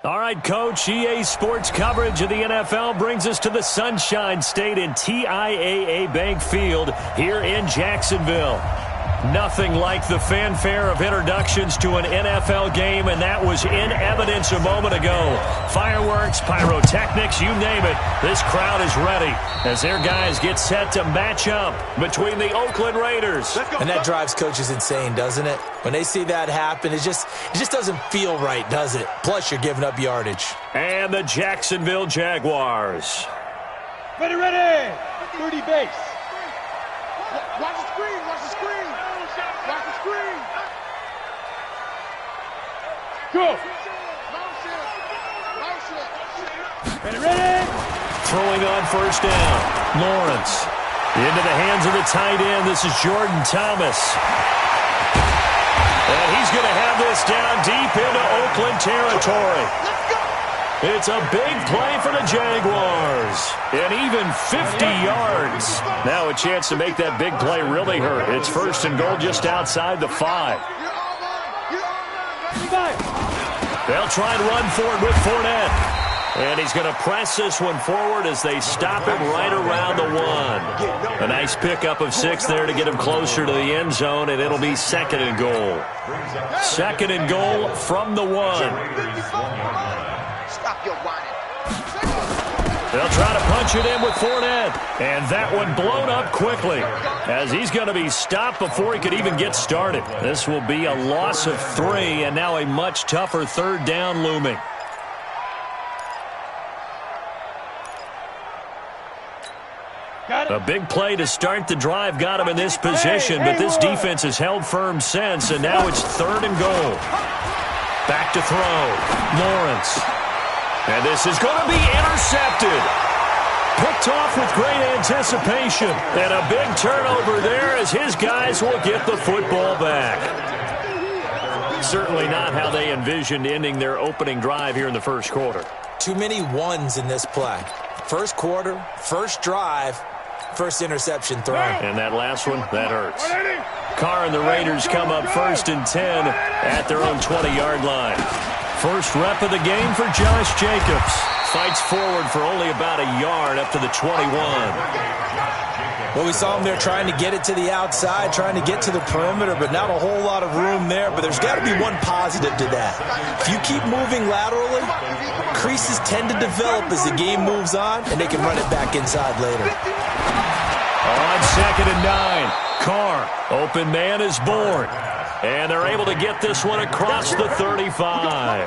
All right, Coach, EA Sports coverage of the NFL brings us to the Sunshine State in TIAA Bank Field here in Jacksonville. Nothing like the fanfare of introductions to an NFL game, and that was in evidence a moment ago. Fireworks, pyrotechnics, you name it. This crowd is ready as their guys get set to match up between the Oakland Raiders. And that drives coaches insane, doesn't it? When they see that happen, it just doesn't feel right, does it? Plus, you're giving up yardage. And the Jacksonville Jaguars. Ready, ready. 30 base. Watch the screen, watch the screen. Watch the screen. Go. Ready, ready. Throwing on first down. Lawrence. Into the hands of the tight end. This is Jordan Thomas. And he's going to have this down deep into Oakland territory. It's a big play for the Jaguars. And even 50 yards. Now a chance to make that big play really hurt. It's first and goal just outside the 5. They'll try and run for it with Fournette. And he's going to press this one forward as they stop him right around the 1. A nice pickup of 6 there to get him closer to the end zone, and it'll be second and goal. Second and goal from the 1. Stop your whining. They'll try to punch it in with Fournette. And that one blown up quickly as he's going to be stopped before he could even get started. This will be a loss of 3, and now a much tougher third down looming. A big play to start the drive got him in this position, but this defense has held firm since, and now it's third and goal. Back to throw. Lawrence. And this is going to be intercepted. Picked off with great anticipation. And a big turnover there as his guys will get the football back. Certainly not how they envisioned ending their opening drive here in the first quarter. Too many ones in this play. First quarter, first drive, first interception thrown. And that last one, that hurts. Carr and the Raiders come up first and 10 at their own 20-yard line. First rep of the game for Josh Jacobs. Fights forward for only about a yard up to the 21. Well, we saw him there trying to get it to the outside, trying to get to the perimeter, but not a whole lot of room there. But there's got to be one positive to that. If you keep moving laterally, creases tend to develop as the game moves on, and they can run it back inside later. On second and 9, Carr, open man is born. And they're able to get this one across the 35.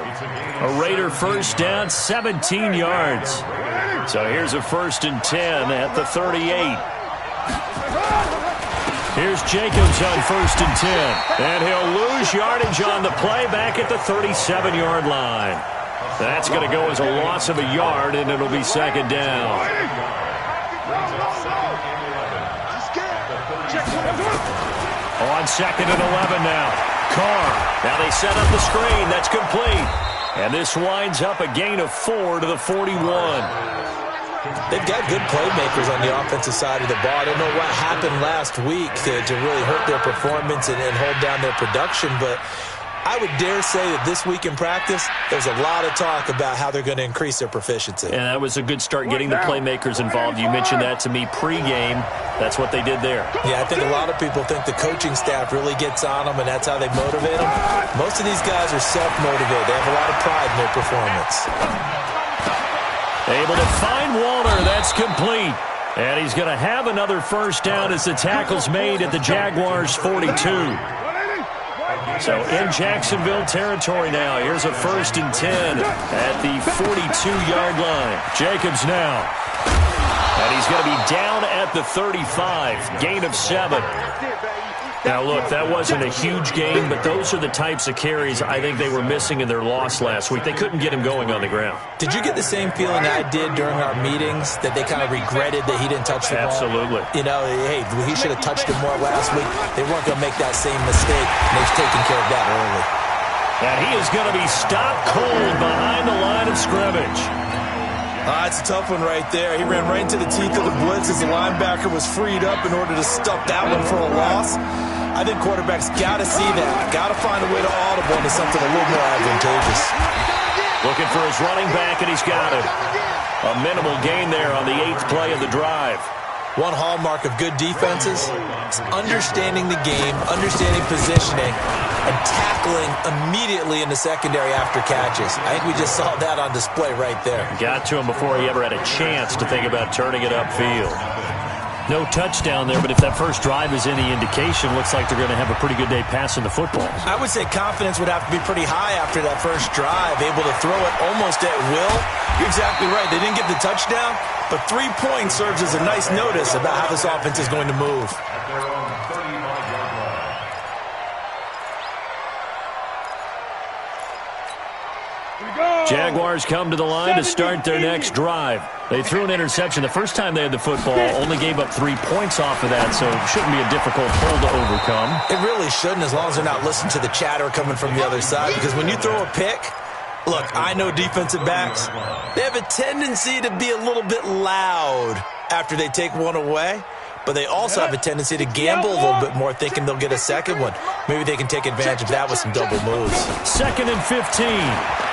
A Raider first down, 17 yards. So here's a first and 10 at the 38. Here's Jacobs on first and 10. And he'll lose yardage on the play back at the 37-yard line. That's going to go as a loss of a yard, and it'll be second down. On second and 11 now. Carr. Now they set up the screen. That's complete. And this winds up a gain of 4 to the 41. They've got good playmakers on the offensive side of the ball. I don't know what happened last week to really hurt their performance and hold down their production, but I would dare say that this week in practice, there's a lot of talk about how they're going to increase their proficiency. And that was a good start getting the playmakers involved. You mentioned that to me pregame. That's what they did there. Yeah, I think a lot of people think the coaching staff really gets on them, and that's how they motivate them. Most of these guys are self-motivated. They have a lot of pride in their performance. Able to find Walter. That's complete. And he's going to have another first down as the tackle's made at the Jaguars' 42. So in Jacksonville territory now. Here's a first and 10 at the 42-yard line. Jacobs now. And he's going to be down at the 35. Gain of 7. Now, look, that wasn't a huge gain, but those are the types of carries I think they were missing in their loss last week. They couldn't get him going on the ground. Did you get the same feeling I did during our meetings, that they kind of regretted that he didn't touch the ball? Absolutely. You know, hey, he should have touched it more last week. They weren't going to make that same mistake, and they've taken care of that early. And he is going to be stopped cold behind the line of scrimmage. It's a tough one right there. He ran right into the teeth of the blitz as the linebacker was freed up in order to stuff that one for a loss. I think quarterbacks got to see that. Got to find a way to audible into something a little more advantageous. Looking for his running back, and he's got it. A minimal gain there on the 8th play of the drive. One hallmark of good defenses is understanding the game, understanding positioning, and tackling immediately in the secondary after catches. I think we just saw that on display right there. Got to him before he ever had a chance to think about turning it upfield. No touchdown there, but if that first drive is any indication, looks like they're going to have a pretty good day passing the football. I would say confidence would have to be pretty high after that first drive, able to throw it almost at will. You're exactly right. They didn't get the touchdown, but 3 points serves as a nice notice about how this offense is going to move. Jaguars come to the line to start their next drive. They threw an interception the first time they had the football, only gave up 3 points off of that, so it shouldn't be a difficult hole to overcome. It really shouldn't, as long as they're not listening to the chatter coming from the other side, because when you throw a pick, look, I know defensive backs, they have a tendency to be a little bit loud after they take one away, but they also have a tendency to gamble a little bit more, thinking they'll get a second one. Maybe they can take advantage of that with some double moves. 2nd and 15.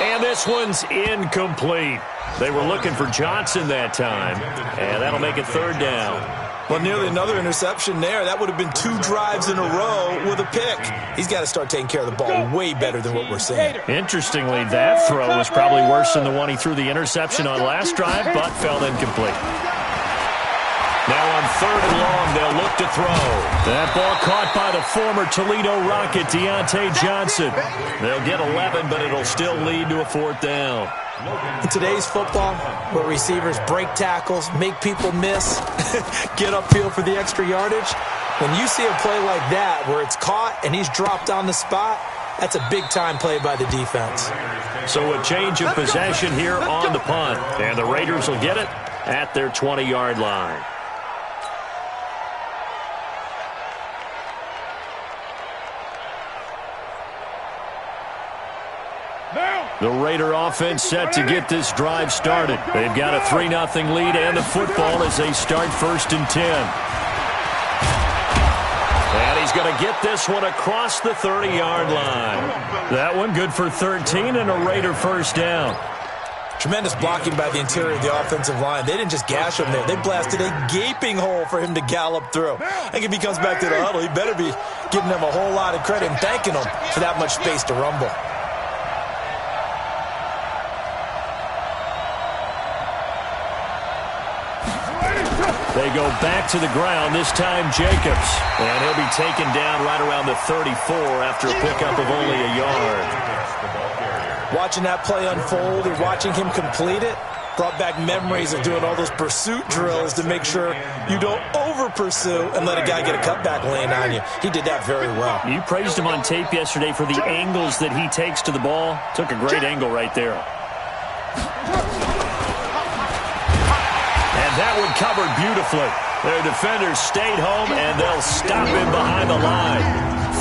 And this one's incomplete. They were looking for Johnson that time, and that'll make it 3rd down. Well, nearly another interception there. That would have been 2 drives in a row with a pick. He's got to start taking care of the ball way better than what we're seeing. Interestingly, that throw was probably worse than the one he threw the interception on last drive, but fell incomplete. Now on 3rd and long, they'll look to throw. That ball caught by the former Toledo Rocket, Deontay Johnson. They'll get 11, but it'll still lead to a 4th down. In today's football, where receivers break tackles, make people miss, get upfield for the extra yardage, when you see a play like that where it's caught and he's dropped on the spot, that's a big-time play by the defense. So a change of possession here on the punt, and the Raiders will get it at their 20-yard line. The Raider offense set to get this drive started. They've got a 3-0 lead and the football as they start 1st and 10. And he's going to get this one across the 30-yard line. That one good for 13 and a Raider 1st down. Tremendous blocking by the interior of the offensive line. They didn't just gash him there. They blasted a gaping hole for him to gallop through. I think if he comes back to the huddle, he better be giving them a whole lot of credit and thanking them for that much space to rumble. They go back to the ground, this time Jacobs. And he'll be taken down right around the 34 after a pickup of only a yard. Watching that play unfold and watching him complete it brought back memories of doing all those pursuit drills to make sure you don't over-pursue and let a guy get a cutback lane on you. He did that very well. You praised him on tape yesterday for the angles that he takes to the ball. Took a great angle right there. That one covered beautifully. Their defenders stayed home, and they'll stop him behind the line.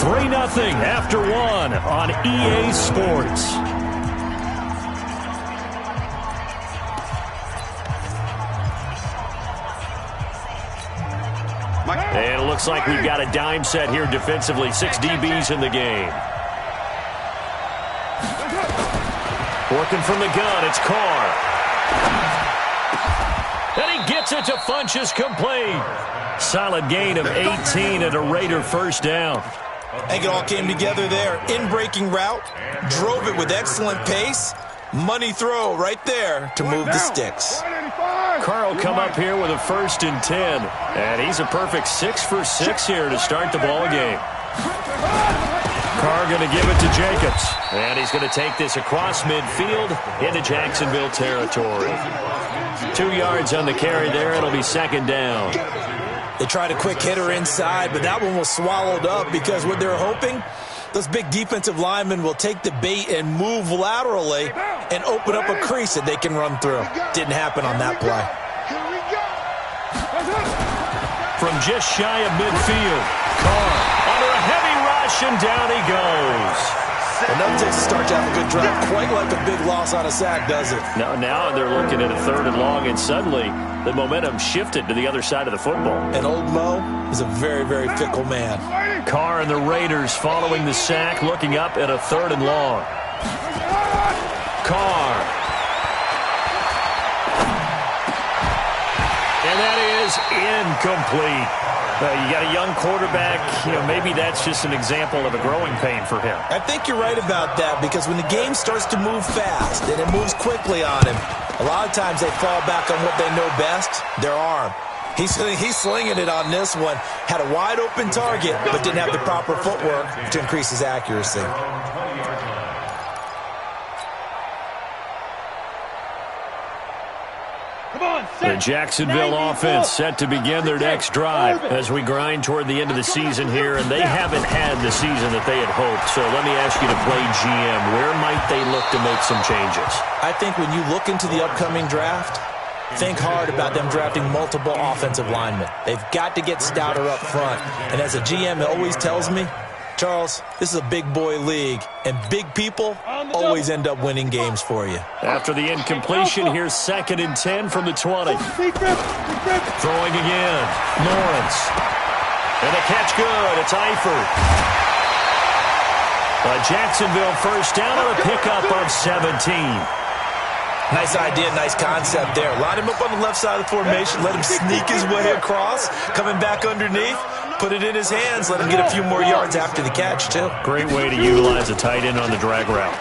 3-0 after 1 on EA Sports. And it looks like we've got a dime set here defensively. 6 DBs in the game. Working from the gun, it's Carr. And he gets it to Funchess complete. Solid gain of 18 and a Raider 1st down. I think it all came together there. In-breaking route, drove it with excellent pace. Money throw right there to move the sticks. Carr will come up here with a 1st and 10. And he's a perfect 6 for 6 here to start the ball game. Carr going to give it to Jacobs. And he's going to take this across midfield into Jacksonville territory. 2 yards on the carry there. It'll be 2nd down. They tried a quick hitter inside, but that one was swallowed up because what they're hoping, those big defensive linemen will take the bait and move laterally and open up a crease that they can run through. Didn't happen on that play. From just shy of midfield, Carr under a heavy rush, and down he goes. It doesn't start to have a good drive quite like a big loss on a sack, does it? Now they're looking at a 3rd and long, and suddenly the momentum shifted to the other side of the football. And old Mo is a very, very fickle man. Carr and the Raiders following the sack, looking up at a 3rd and long. Carr. And that is incomplete. You got a young quarterback, maybe that's just an example of a growing pain for him. I think you're right about that, because when the game starts to move fast and it moves quickly on him, a lot of times they fall back on what they know best, their arm. He's slinging it on this one. Had a wide open target, but didn't have the proper footwork to increase his accuracy. The Jacksonville offense set to begin their next drive as we grind toward the end of the season here, and they haven't had the season that they had hoped. So let me ask you to play GM. Where might they look to make some changes? I think when you look into the upcoming draft, think hard about them drafting multiple offensive linemen. They've got to get stouter up front. And as a GM, it always tells me, Charles, this is a big boy league, and big people always end up winning games for you. After the incompletion, here's 2nd and 10 from the 20. Throwing again. Lawrence. And the catch good. It's Eifert. A Jacksonville first down on a pickup of 17. Nice idea, nice concept there. Line him up on the left side of the formation, let him sneak his way across, coming back underneath, put it in his hands, let him get a few more yards after the catch, too. Great way to utilize a tight end on the drag route.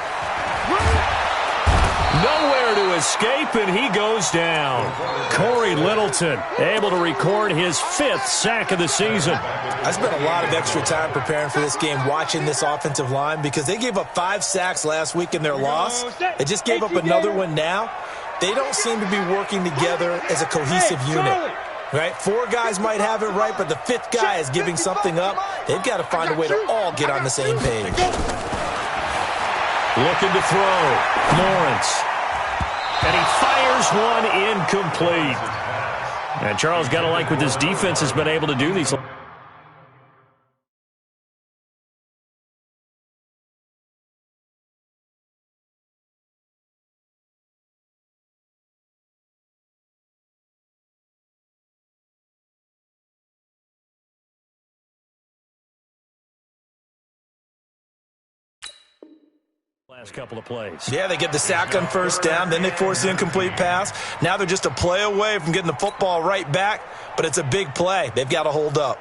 Nowhere to escape, and he goes down. Corey Littleton able to record his 5th sack of the season. I spent a lot of extra time preparing for this game, watching this offensive line, because they gave up 5 sacks last week in their loss. They just gave up another one now. They don't seem to be working together as a cohesive unit. Right? 4 guys might have it right, but the 5th guy is giving something up. They've got to find a way to all get on the same page. Looking to throw. Lawrence. And he fires one incomplete. And Charles, got to like what this defense has been able to do these. Last couple of plays. Yeah, they get the sack on first down, then they force the incomplete pass. Now they're just a play away from getting the football right back, but it's a big play. They've got to hold up.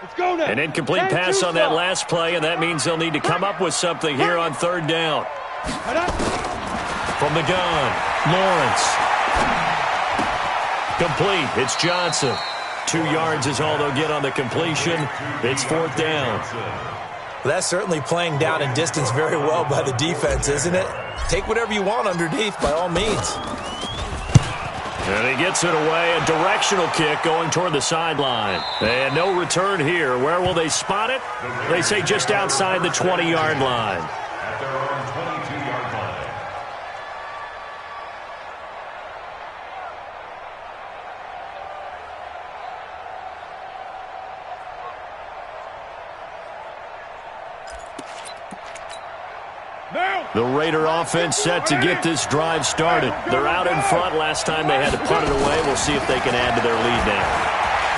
Let's go now. An incomplete pass on that last play, and that means they'll need to come up with something here on 3rd down. From the gun, Lawrence. Complete. It's Johnson. 2 yards is all they'll get on the completion. It's 4th down. Well, that's certainly playing down and distance very well by the defense, isn't it? Take whatever you want underneath, by all means. And he gets it away. A directional kick going toward the sideline. And no return here. Where will they spot it? They say just outside the 20-yard line. At their own 22-yard line. The Raider offense set to get this drive started. They're out in front. Last time they had to punt it away. We'll see if they can add to their lead now.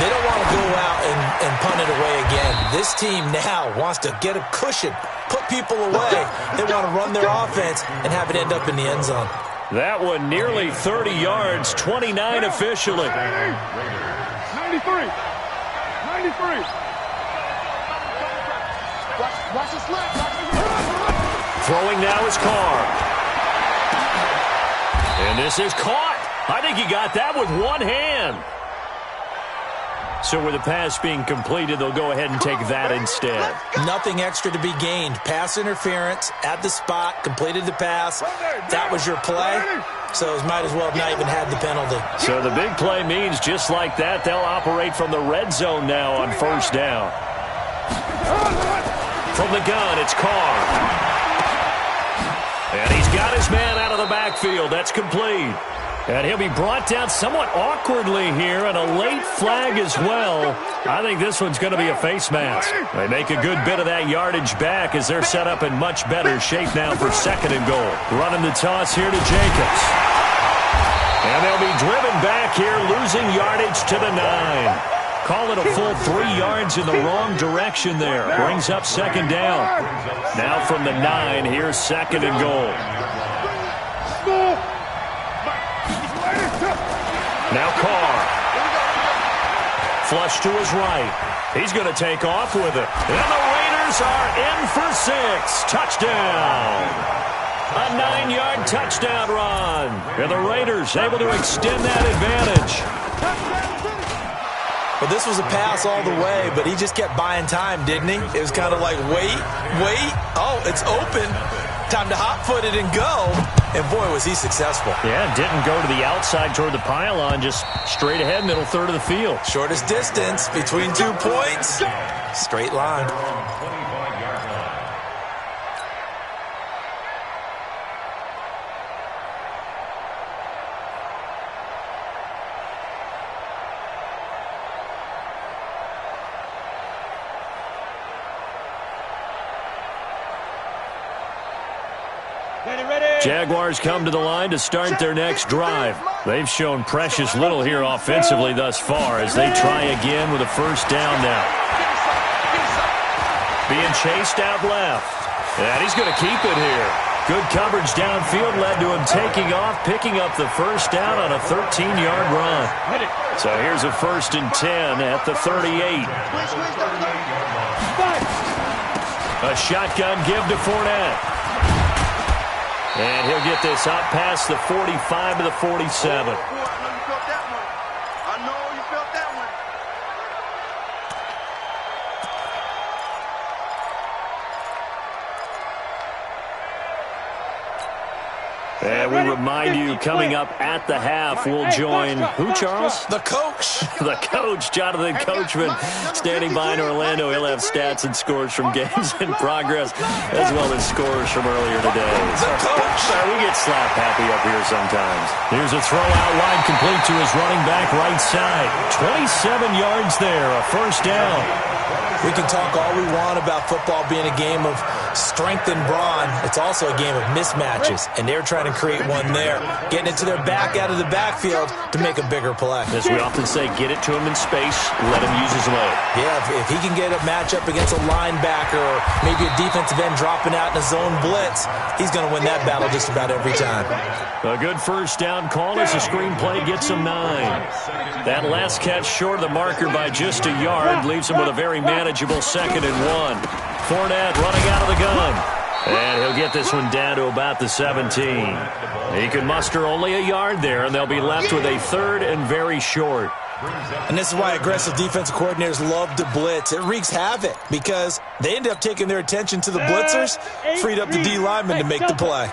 They don't want to go out and punt it away again. This team now wants to get a cushion, put people away. They want to run their offense and have it end up in the end zone. That one nearly 30 yards, 29 officially. 93. 93. Watch the slap. Throwing now is Carr. And this is caught. I think he got that with one hand. So with the pass being completed, they'll go ahead and take that instead. Nothing extra to be gained. Pass interference at the spot, completed the pass. That was your play. So it might as well have not even had the penalty. So the big play means just like that, they'll operate from the red zone now on 1st down. From the gun, it's Carr. And he's got his man out of the backfield. That's complete. And he'll be brought down somewhat awkwardly here, and a late flag as well. I think this one's going to be a face mask. They make a good bit of that yardage back as they're set up in much better shape now for 2nd and goal. Running the toss here to Jacobs. And they'll be driven back here, losing yardage to the 9. Call it a full 3 yards in the wrong direction there. Brings up 2nd down. Now from the 9, here's 2nd and goal. Now Carr. Flush to his right. He's going to take off with it. And the Raiders are in for 6. Touchdown. A 9-yard touchdown run. And the Raiders able to extend that advantage. Well, this was a pass all the way, but he just kept buying time, didn't he? It was kind of like, wait. Oh, it's open. Time to hot-foot it and go. And, boy, was he successful. Yeah, didn't go to the outside toward the pylon, just straight ahead, middle third of the field. Shortest distance between 2 points. Straight line. Jaguars come to the line to start their next drive. They've shown precious little here offensively thus far as they try again with a 1st down now. Being chased out left. And he's going to keep it here. Good coverage downfield led to him taking off, picking up the 1st down on a 13-yard run. So here's a 1st and 10 at the 38. A shotgun give to Fournette. And he'll get this up past the 45 to the 47. And we remind you, coming up at the half, we'll join who, Charles? The coach. The coach, Jonathan Coachman, standing by in Orlando. He'll have stats and scores from games in progress, as well as scores from earlier today. The coach. We get slap happy up here sometimes. Here's a throw out wide, complete to his running back right side. 27 yards there, a 1st down. We can talk all we want about football being a game of strength and brawn. It's also a game of mismatches, and they're trying to create one there, getting it to their back out of the backfield to make a bigger play. As we often say, get it to him in space, let him use his leg. Yeah, if he can get a matchup against a linebacker or maybe a defensive end dropping out in a zone blitz, he's going to win that battle just about every time. A good 1st down call as the screenplay gets him 9. That last catch short of the marker by just a yard leaves him with a very manageable 2nd and 1. Fournette running out of the gun. And he'll get this one down to about the 17. He can muster only a yard there, and they'll be left with a 3rd and very short. And this is why aggressive defensive coordinators love to blitz. It wreaks havoc because they end up taking their attention to the blitzers, freed up the D lineman to make the play.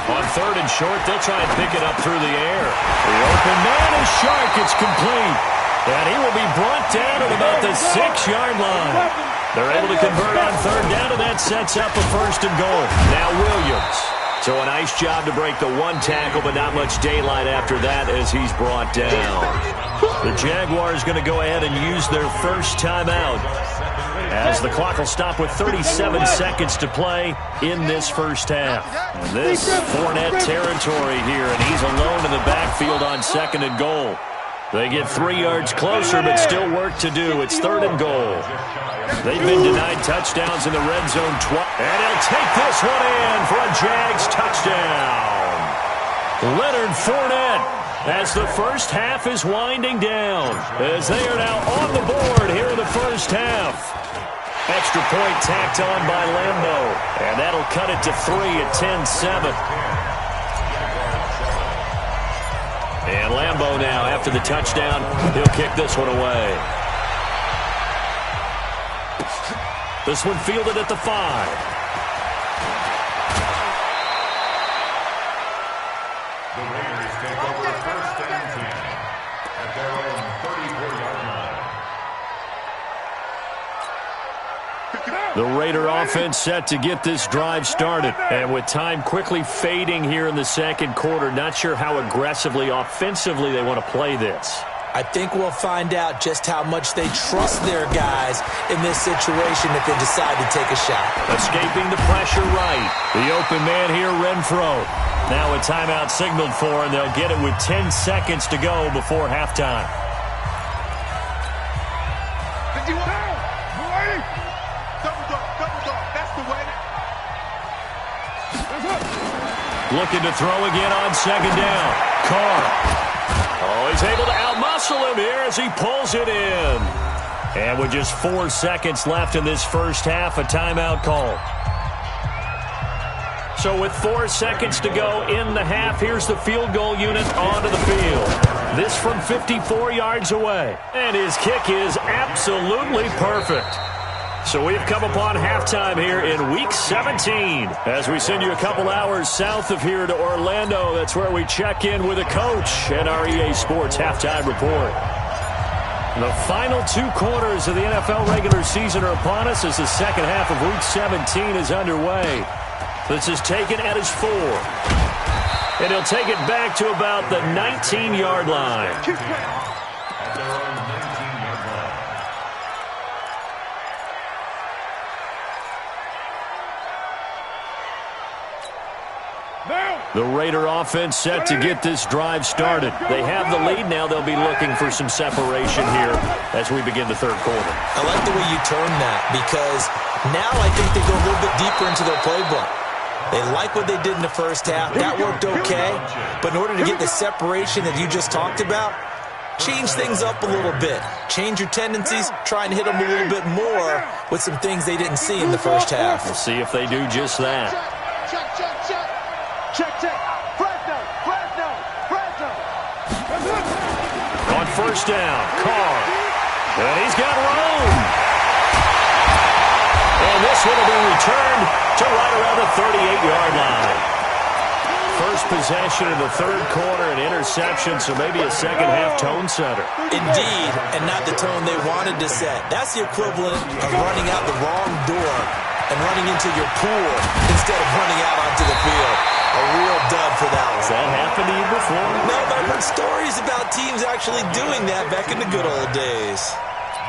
On 3rd and short, they'll try and pick it up through the air. The open man is Shark. It's complete. And he will be brought down at about the 6-yard line. They're able to convert on 3rd down, and that sets up a 1st and goal. Now Williams. So a nice job to break the 1 tackle, but not much daylight after that as he's brought down. The Jaguars going to go ahead and use their 1st timeout as the clock will stop with 37 seconds to play in this 1st half. And this Fournette territory here, and he's alone in the backfield on 2nd and goal. They get 3 yards closer, but still work to do. It's 3rd and goal. They've been denied touchdowns in the red zone twice. And he'll take this one in for a Jags touchdown. Leonard Fournette, as the 1st half is winding down, as they are now on the board here in the 1st half. Extra point tacked on by Lambo, and that'll cut it to 3 at 10-7. And Lambo now, after the touchdown, he'll kick this one away. This one fielded at the 5. The Raiders take over 1st and 10 at their own 34-yard line. The Raider offense set to get this drive started. And with time quickly fading here in the second quarter, not sure how aggressively, offensively they want to play this. I think we'll find out just how much they trust their guys in this situation if they decide to take a shot. Escaping the pressure right. The open man here, Renfro. Now a timeout signaled for, and they'll get it with 10 seconds to go before halftime. 51. Double dog. That's the way. Looking to throw again on second down. Carr. Oh, he's able to outmuscle him here as he pulls it in. And with just 4 seconds left in this first half, a timeout call. So with 4 seconds to go in the half, here's the field goal unit onto the field. This from 54 yards away. And his kick is absolutely perfect. So we've come upon halftime here in Week 17. As we send you a couple hours south of here to Orlando, that's where we check in with a coach and our EA Sports Halftime Report. The final 2 quarters of the NFL regular season are upon us as the second half of Week 17 is underway. This is taken at his 4. And he'll take it back to about the 19-yard line. The Raider offense set to get this drive started. They have the lead now. They'll be looking for some separation here as we begin the third quarter. I like the way you turn that because now I think they go a little bit deeper into their playbook. They like what they did in the first half. That worked okay. But in order to get the separation that you just talked about, change things up a little bit. Change your tendencies. Try and hit them a little bit more with some things they didn't see in the first half. We'll see if they do just that. Check. Fresno. On first down, Carr. And he's got room. And this one will be returned to right around the 38-yard line. First possession of the third quarter, an interception, so maybe a second-half tone setter. Indeed, and not the tone they wanted to set. That's the equivalent of running out the wrong door and running into your pool instead of running out onto the field. A real dud for that one. Has that happened to you before? No, but I've heard stories about teams actually doing that back in the good old days.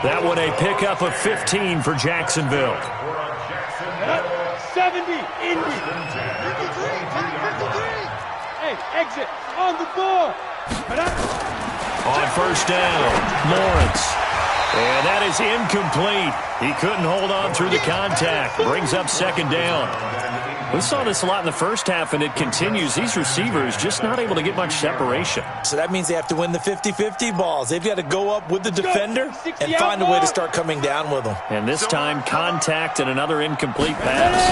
That one a pickup of 15 for Jacksonville. 70, Indy. 53. Hey, exit on the board. On first down, Lawrence. And that is incomplete. He couldn't hold on through the contact. Brings up second down. We saw this a lot in the first half, and it continues. These receivers just not able to get much separation. So that means they have to win the 50-50 balls. They've got to go up with the defender and find a way to start coming down with them. And this time, contact and another incomplete pass.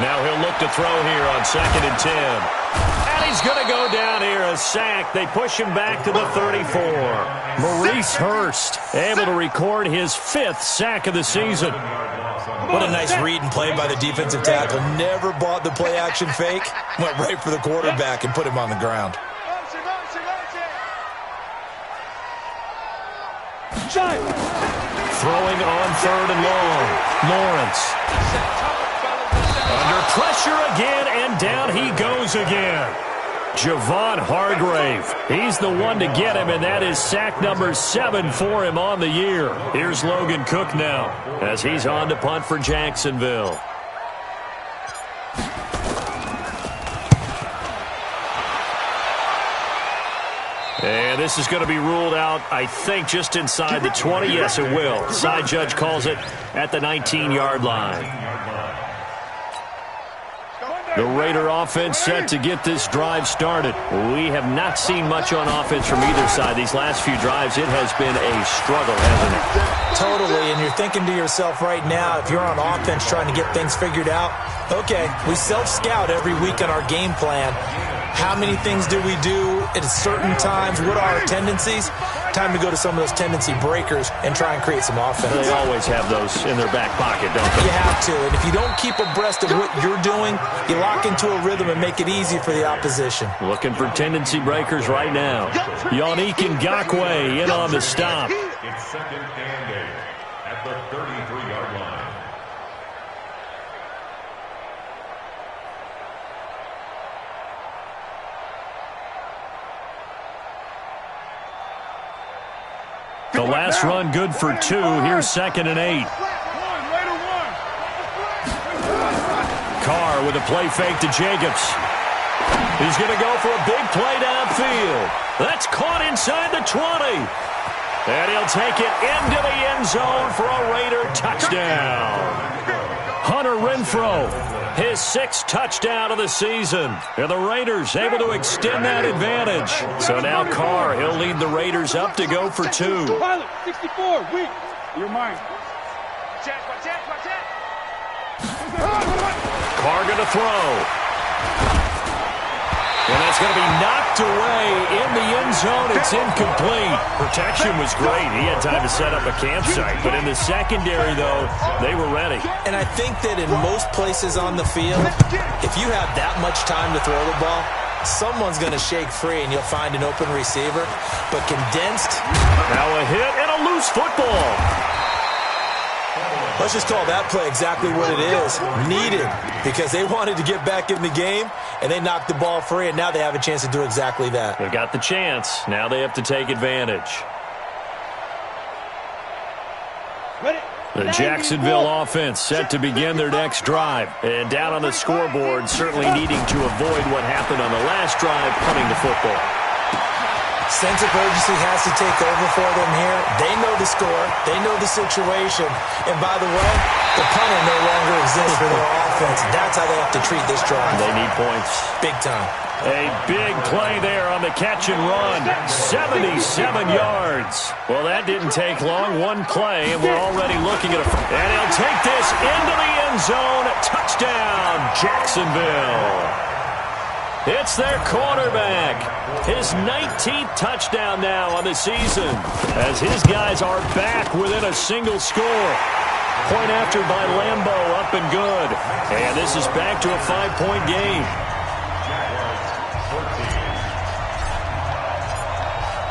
Now he'll look to throw here on 2nd and 10. And he's going to go down here, a sack. They push him back to the 34. Maurice Hurst able to record his 5th sack of the season. What a nice read and play by the defensive tackle. Never bought the play-action fake. Went right for the quarterback and put him on the ground. Throwing on 3rd and long. Lawrence. Under pressure again, and down he goes again. Javon Hargrave. He's the one to get him, and that is sack number 7 for him on the year. Here's Logan Cook now as he's on to punt for Jacksonville. And this is going to be ruled out, I think, just inside the 20. Yes, it will. Side judge calls it at the 19-yard line. The Raider offense set to get this drive started. We have not seen much on offense from either side. These last few drives, it has been a struggle, hasn't it? Totally, and you're thinking to yourself right now, if you're on offense trying to get things figured out, okay, we self-scout every week on our game plan. How many things do we do at certain times? What are our tendencies? Time to go to some of those tendency breakers and try and create some offense. They always have those in their back pocket, don't they? You have to, and if you don't keep abreast of what you're doing, you lock into a rhythm and make it easy for the opposition. Looking for tendency breakers right now. Yannick Ngakoue in on the stop. It's 2nd and 8 at the 33-yard line. The last run good for 2. Here's 2nd and 8. Carr with a play fake to Jacobs. He's going to go for a big play downfield. That's caught inside the 20. And he'll take it into the end zone for a Raider touchdown. Hunter Renfrow, his 6th touchdown of the season. And the Raiders able to extend that advantage. So now Carr, he'll lead the Raiders up to go for 2. Pilot, 64, weak. You're mine. Carr going to throw. And that's going to be knocked away in the end zone. It's incomplete. Protection was great. He had time to set up a campsite. But in the secondary, though, they were ready. And I think that in most places on the field, if you have that much time to throw the ball, someone's going to shake free and you'll find an open receiver. But condensed. Now a hit and a loose football. Let's just call that play exactly what it is. Needed, because they wanted to get back in the game, and they knocked the ball free, and now they have a chance to do exactly that. They've got the chance. Now they have to take advantage. The Jacksonville offense set to begin their next drive. And down on the scoreboard, certainly needing to avoid what happened on the last drive, punting the football. Sense of urgency has to take over for them here. They know the score. They know the situation. And by the way, the punter no longer exists for their offense. That's how they have to treat this drive. They need points. Big time. A big play there on the catch and run. 77 yards. Well, that didn't take long. One play, and we're already looking at and he'll take this into the end zone. Touchdown, Jacksonville. It's their quarterback. His 19th touchdown now on the season, as his guys are back within a single score. Point after by Lambo, up and good. And this is back to a 5-point game.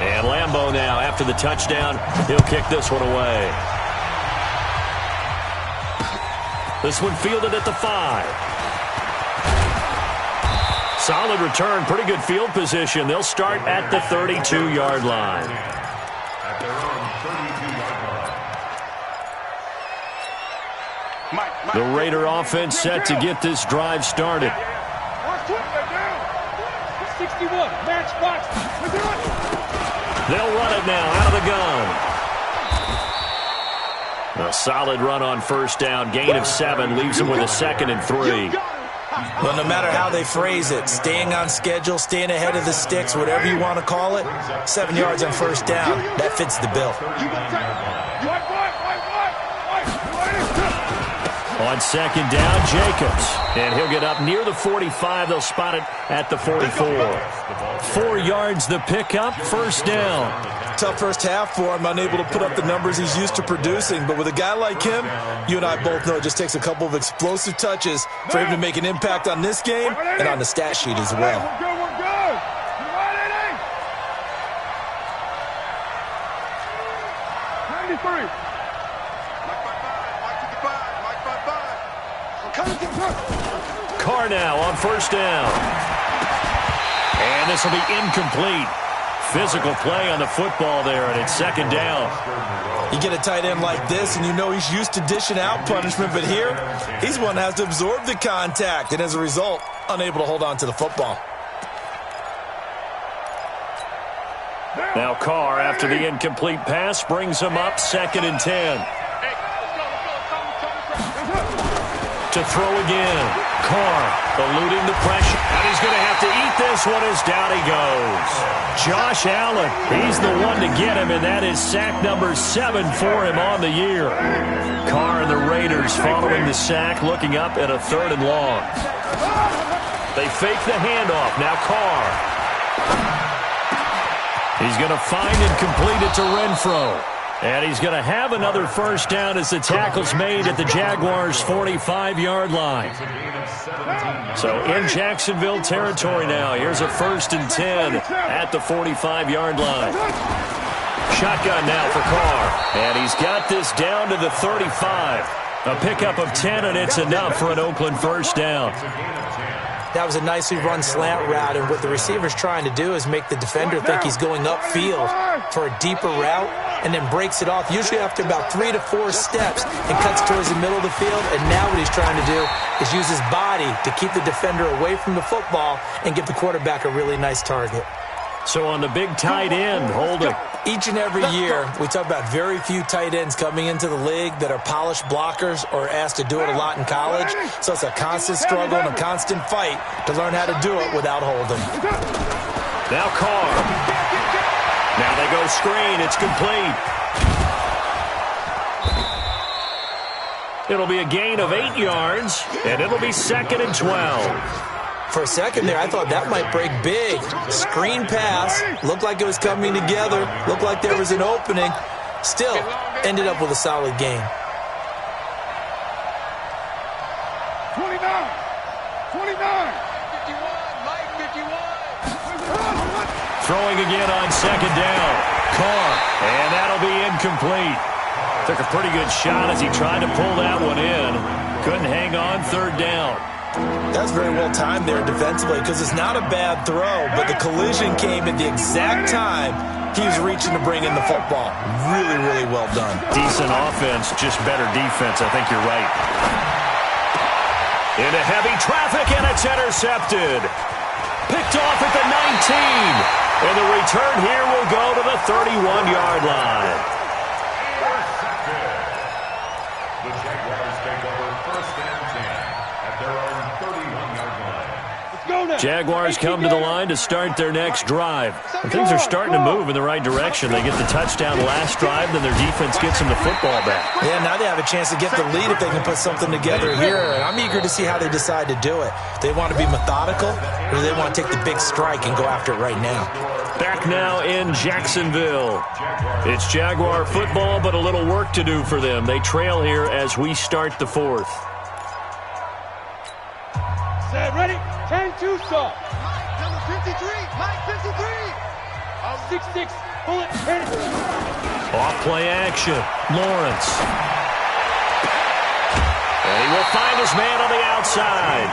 And Lambo now, after the touchdown, he'll kick this one away. This one fielded at the 5. Solid return, pretty good field position. They'll start at the 32-yard line. At their own 32-yard line. The Raider offense set to get this drive started. 61, matchbox. They'll run it now out of the gun. A solid run on first down. Gain of 7 leaves them with a 2nd and 3. Well, no matter how they phrase it, staying on schedule, staying ahead of the sticks, whatever you want to call it, 7 yards on first down, that fits the bill. On second down, Jacobs. And he'll get up near the 45. They'll spot it at the 44. 4 yards the pickup, first down. Tough first half for him, unable to put up the numbers he's used to producing. But with a guy like him, you and I both know it just takes a couple of explosive touches for him to make an impact on this game and on the stat sheet as well. We're good, we're good. You ready? 93. Carr now on first down. And this will be incomplete. Physical play on the football there, and it's second down. You get a tight end like this, and you know he's used to dishing out punishment, but here, he's one that has to absorb the contact, and as a result, unable to hold on to the football. Now Carr, after the incomplete pass, brings him up 2nd and 10. To throw again. Carr eluding the pressure. And he's going to have to eat this one as down he goes. Josh Allen, he's the one to get him, and that is sack number 7 for him on the year. Carr and the Raiders following the sack, looking up at a 3rd and long. They fake the handoff. Now Carr. He's going to find and complete it to Renfrow. And he's going to have another first down as the tackle's made at the Jaguars' 45-yard line. So in Jacksonville territory now. Here's a 1st and 10 at the 45-yard line. Shotgun now for Carr. And he's got this down to the 35. A pickup of 10, and it's enough for an Oakland first down. That was a nicely run slant route, and what the receiver's trying to do is make the defender think he's going upfield for a deeper route. and then breaks it off, usually after about 3 to 4 steps, and cuts towards the middle of the field. And now what he's trying to do is use his body to keep the defender away from the football and give the quarterback a really nice target. So on the big tight end, holding. Each and every year, we talk about very few tight ends coming into the league that are polished blockers or asked to do it a lot in college. So it's a constant struggle and a constant fight to learn how to do it without holding. Now Carr. Now they go screen. It's complete. It'll be a gain of 8 yards, and it'll be 2nd and 12. For a second there, I thought that might break big. Screen pass. Looked like it was coming together. Looked like there was an opening. Still, ended up with a solid gain. 29. 51, Mike, 51. Throwing again on 2nd down. Carr. And that'll be incomplete. Took a pretty good shot as he tried to pull that one in. Couldn't hang on 3rd down. That's very well timed there defensively because it's not a bad throw, but the collision came at the exact time he was reaching to bring in the football. Really, really well done. Decent offense, just better defense. I think you're right. Into heavy traffic, and it's intercepted. Picked off at the 19. And the return here will go to the 31-yard line. The Jaguars take over 1st and 10 at their own 31-yard line. Jaguars come to the line to start their next drive. And things are starting to move in the right direction. They get the touchdown last drive, then their defense gets them the football back. Yeah, now they have a chance to get the lead if they can put something together here. And I'm eager to see how they decide to do it. They want to be methodical, or do they want to take the big strike and go after it right now? Back now in Jacksonville. It's Jaguar football, but a little work to do for them. They trail here as we start the 4th. Set, ready? 10-2 stop. Number 53. Mike 53. 6-6. Bullet. Hit it. Off play action. Lawrence. And he will find his man on the outside.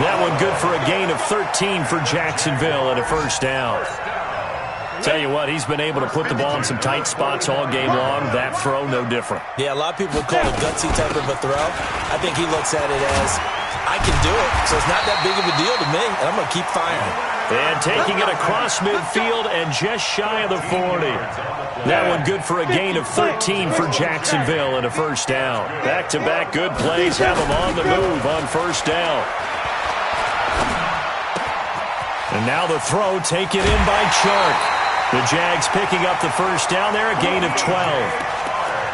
That one good for a gain of 13 for Jacksonville and a 1st down. Tell you what, he's been able to put the ball in some tight spots all game long. That throw, no different. Yeah, a lot of people would call it a gutsy type of a throw. I think he looks at it as, I can do it, so it's not that big of a deal to me, and I'm going to keep firing. And taking it across midfield and just shy of the 40. That one good for a gain of 13 for Jacksonville and a 1st down. Back-to-back good plays have them on the move on 1st down. And now the throw taken in by Chark. The Jags picking up the 1st down there, a gain of 12.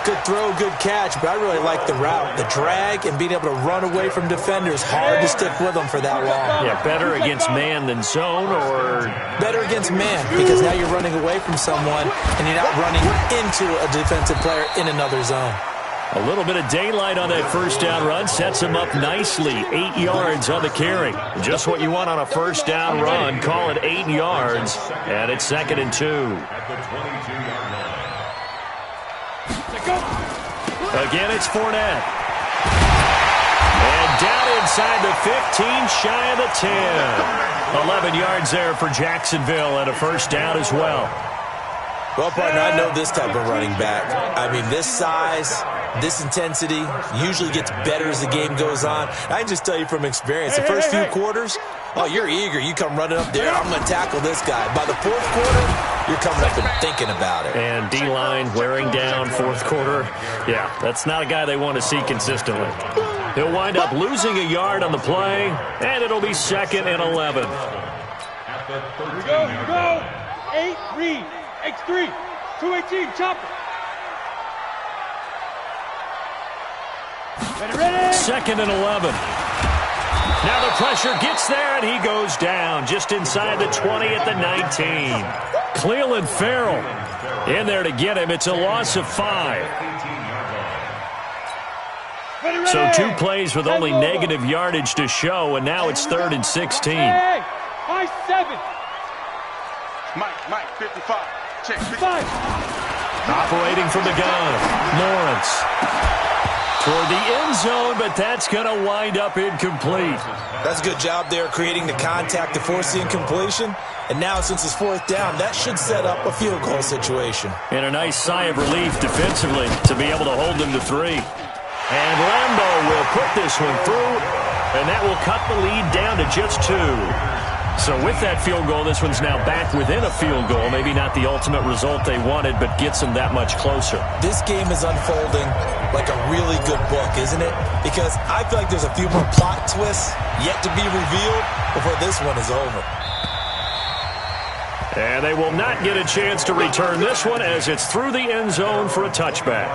Good throw, good catch, but I really like the route. The drag and being able to run away from defenders, hard to stick with them for that long. Yeah, better against man than zone, or? Better against man, because now you're running away from someone and you're not running into a defensive player in another zone. A little bit of daylight on that 1st down run sets him up nicely. 8 yards on the carry. Just what you want on a 1st down run. Call it 8 yards, and it's 2nd and 2. At the 22-yard line. Again, it's Fournette. And down inside the 15, shy of the 10. 11 yards there for Jacksonville and a 1st down as well. Well, partner, I know this type of running back. I mean, this size, this intensity usually gets better as the game goes on. I can just tell you from experience, the first few quarters, oh, you're eager. You come running up there, I'm going to tackle this guy. By the 4th quarter, you're coming up and thinking about it. And D-line wearing down 4th quarter. Yeah, that's not a guy they want to see consistently. He'll wind up losing a yard on the play, and it'll be 2nd and 11. Here we go. 8, read. X3. 218, chopper. Ready. 2nd and 11. Now the pressure gets there, and he goes down just inside the 20 at the 19. Cleveland Farrell in there to get him. It's a loss of 5. So 2 plays with only negative yardage to show, and now it's 3rd and 16. Hey, high 7. Mike, 55. Check 5. Operating from the gun, Lawrence. toward the end zone, but that's going to wind up incomplete. That's a good job there creating the contact to force the incompletion. And now, since it's fourth down, that should set up a field goal situation. And a nice sigh of relief defensively to be able to hold them to 3. And Rambo will put this one through, and that will cut the lead down to just 2. So with that field goal, this one's now back within a field goal. Maybe not the ultimate result they wanted, but gets them that much closer. This game is unfolding like a really good book, isn't it? Because I feel like there's a few more plot twists yet to be revealed before this one is over. And they will not get a chance to return this one as it's through the end zone for a touchback.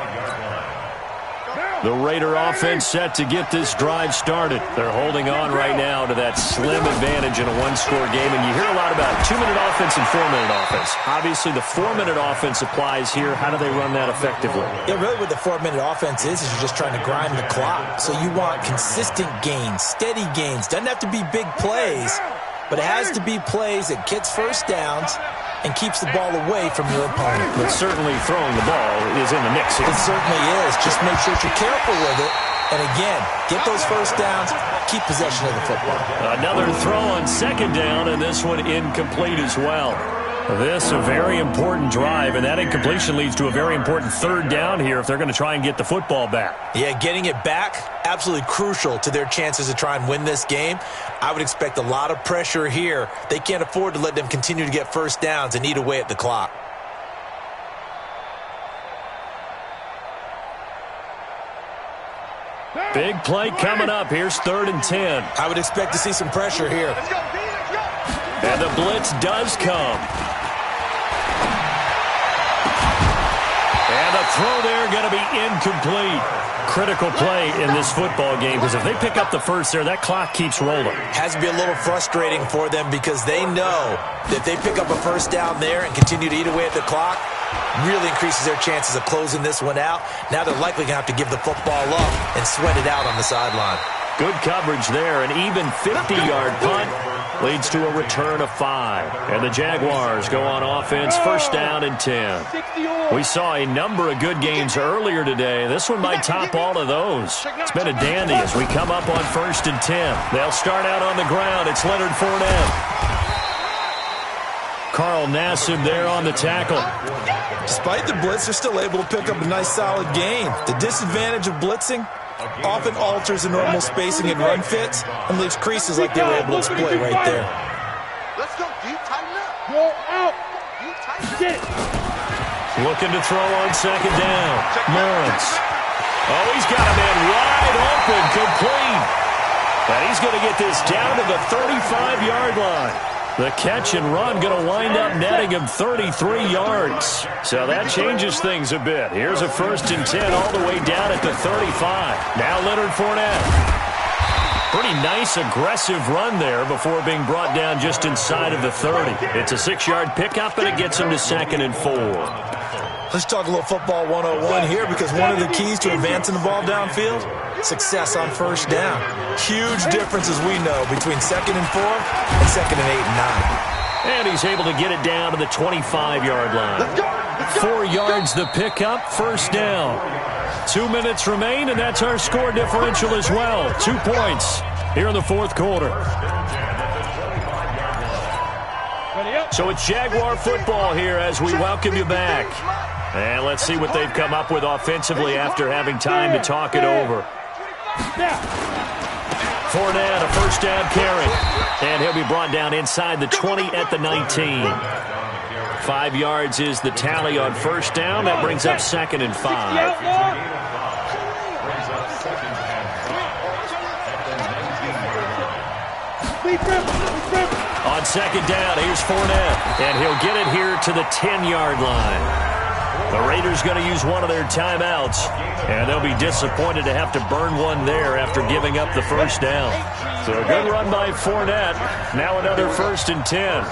The Raider offense set to get this drive started. They're holding on right now to that slim advantage in a one-score game. And you hear a lot about 2-minute offense and 4-minute offense. Obviously, the 4-minute offense applies here. How do they run that effectively? Yeah, really what the 4-minute offense is you're just trying to grind the clock. So you want consistent gains, steady gains. Doesn't have to be big plays, but it has to be plays that gets first downs and keeps the ball away from your opponent. But certainly throwing the ball is in the mix here. It certainly is. Just make sure you're careful with it. And again, get those first downs, keep possession of the football. Another throw on second down, and this one incomplete as well. This a very important drive, and that incompletion leads to a very important third down here if they're going to try and get the football back. Yeah, getting it back, absolutely crucial to their chances to try and win this game. I would expect a lot of pressure here. They can't afford to let them continue to get first downs and eat away at the clock. Big play coming up. Here's 3rd and 10. I would expect to see some pressure here. And the blitz does come. And the throw there going to be incomplete. Critical play in this football game because if they pick up the first there, that clock keeps rolling. Has to be a little frustrating for them because they know that if they pick up a first down there and continue to eat away at the clock, really increases their chances of closing this one out. Now they're likely going to have to give the football up and sweat it out on the sideline. Good coverage there. An even 50-yard punt leads to a return of 5. And the Jaguars go on offense, 1st down and 10. We saw a number of good games earlier today. This one might top all of those. It's been a dandy as we come up on 1st and 10. They'll start out on the ground. It's Leonard Fournette. Carl Nassib there on the tackle. Despite the blitz, they're still able to pick up a nice solid gain. The disadvantage of blitzing often alters the normal spacing and run fits and leaves creases like they were able to exploit right there. Let's go deep, tighten up. Go out. Deep, tighten up. Looking to throw on 2nd down. Lawrence. Oh, he's got a man wide open, complete. And he's going to get this down to the 35-yard line. The catch and run going to wind up netting him 33 yards. So that changes things a bit. Here's a 1st and 10 all the way down at the 35. Now Leonard Fournette. Pretty nice, aggressive run there before being brought down just inside of the 30. It's a 6-yard pickup, and it gets him to 2nd and 4. Let's talk a little football 101 here because one of the keys to advancing the ball downfield, success on 1st down. Huge difference, as we know, between 2nd and 4 and 2nd and 8 and 9. And he's able to get it down to the 25-yard line. 4 yards the pickup, 1st down. 2 minutes remain, and that's our score differential as well. 2 points here in the 4th quarter. So it's Jaguar football here as we welcome you back. And let's see what they've come up with offensively after having time to talk it over. Fournette, a 1st down carry. And he'll be brought down inside the 20 at the 19. 5 yards is the tally on 1st down. That brings up 2nd and 5. On 2nd down, here's Fournette. And he'll get it here to the 10-yard line. The Raiders going to use one of their timeouts, and they'll be disappointed to have to burn one there after giving up the 1st down. So a good run by Fournette. Now another 1st and 10.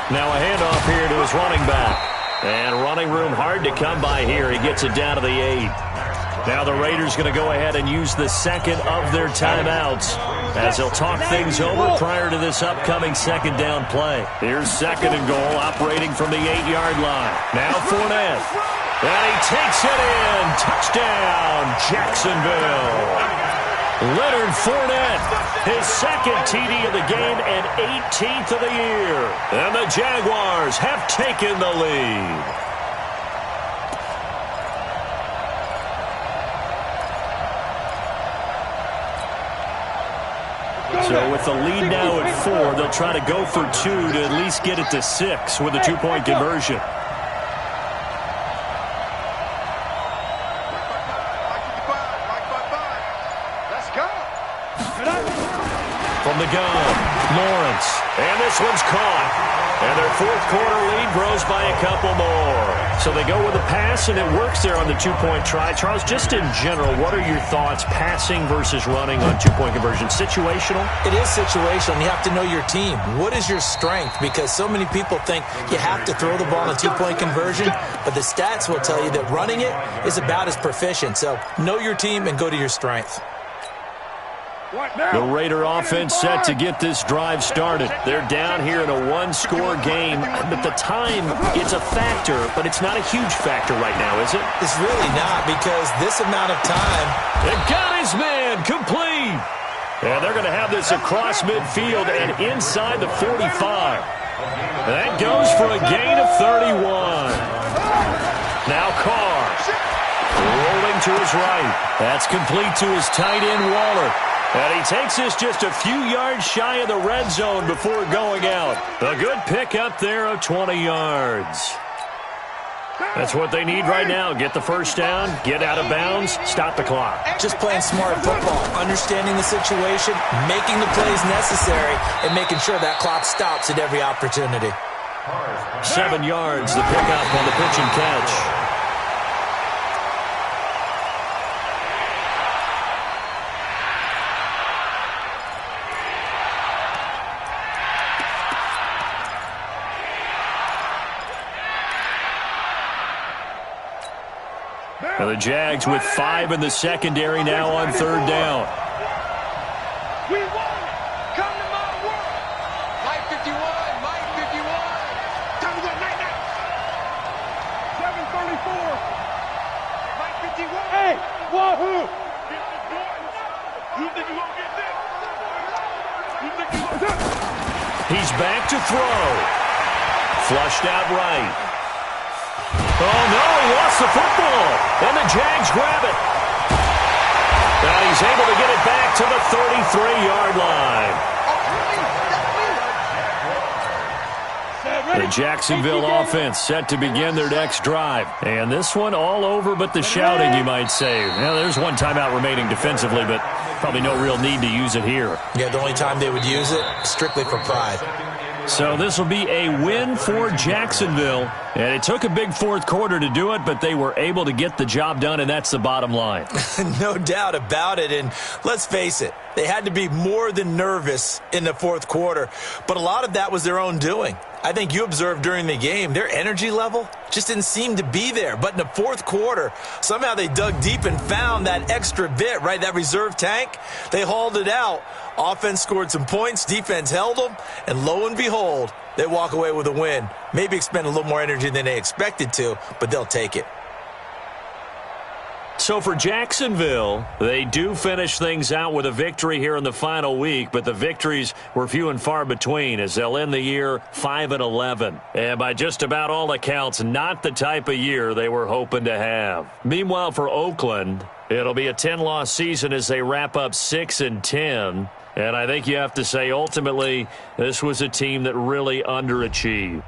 Now a handoff here to his running back. And running room hard to come by here. He gets it down to the 8. Now the Raiders going to go ahead and use the second of their timeouts as they'll talk things over prior to this upcoming second down play. Here's second and goal, operating from the 8-yard line. Now Fournette. And he takes it in. Touchdown, Jacksonville. Leonard Fournette, his second TD of the game and 18th of the year. And the Jaguars have taken the lead. So with the lead now at 4, they'll try to go for 2 to at least get it to 6 with a 2-point conversion. From the gun, Lawrence. And this one's caught. And their fourth quarter lead grows by a couple more. So they go with a pass, and it works there on the 2-point try. Charles, just in general, what are your thoughts passing versus running on 2-point conversion? Situational? It is situational. You have to know your team. What is your strength? Because so many people think you have to throw the ball on a 2-point conversion, but the stats will tell you that running it is about as proficient. So know your team and go to your strength. The Raider offense set to get this drive started. They're down here in a one-score game, but the time, it's a factor, but it's not a huge factor right now, is it? It's really not, because this amount of time. They got his man complete. And they're going to have this across midfield and inside the 45. That goes for a gain of 31. Now Carr. Rolling to his right. That's complete to his tight end, Waller. And he takes this just a few yards shy of the red zone before going out. A good pickup there of 20 yards. That's what they need right now. Get the first down, get out of bounds, stop the clock. Just playing smart football, understanding the situation, making the plays necessary, and making sure that clock stops at every opportunity. 7 yards, the pickup on the pitch and catch. Now the Jags with 5 in the secondary now on third down. We won! Come to my world! Mike 51! Mike 51! Time to go, night, night! 7:34! Mike 51! Hey! Wahoo! You think you're going to get this? You think you're going to get this? He's back to throw. Flushed out right. Oh, no, he lost the football. And the Jags grab it. And he's able to get it back to the 33-yard line. The Jacksonville offense set to begin their next drive. And this one all over but the shouting, you might say. Now, there's one timeout remaining defensively, but probably no real need to use it here. Yeah, the only time they would use it, strictly for pride. So this will be a win for Jacksonville. And it took a big fourth quarter to do it, but they were able to get the job done, and that's the bottom line. No doubt about it. And let's face it, they had to be more than nervous in the fourth quarter. But a lot of that was their own doing. I think you observed during the game, their energy level just didn't seem to be there. But in the fourth quarter, somehow they dug deep and found that extra bit, right, that reserve tank. They hauled it out. Offense scored some points, defense held them, and lo and behold, they walk away with a win. Maybe expend a little more energy than they expected to, but they'll take it. So for Jacksonville, they do finish things out with a victory here in the final week, but the victories were few and far between as they'll end the year 5-11. And by just about all accounts, not the type of year they were hoping to have. Meanwhile, for Oakland, it'll be a 10-loss season as they wrap up 6-10. And I think you have to say, ultimately, this was a team that really underachieved.